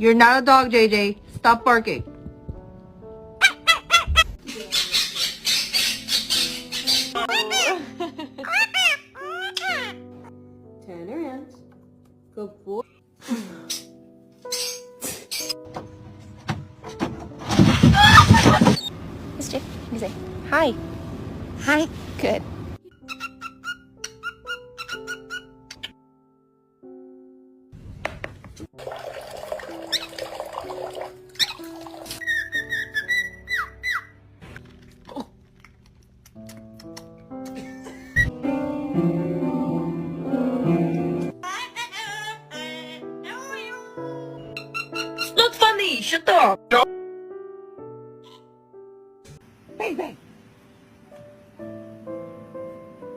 You're not a dog, JJ. Stop barking. Turn around. Good boy. Mister, you say hi. Hi. Good. It's not funny. Shut up.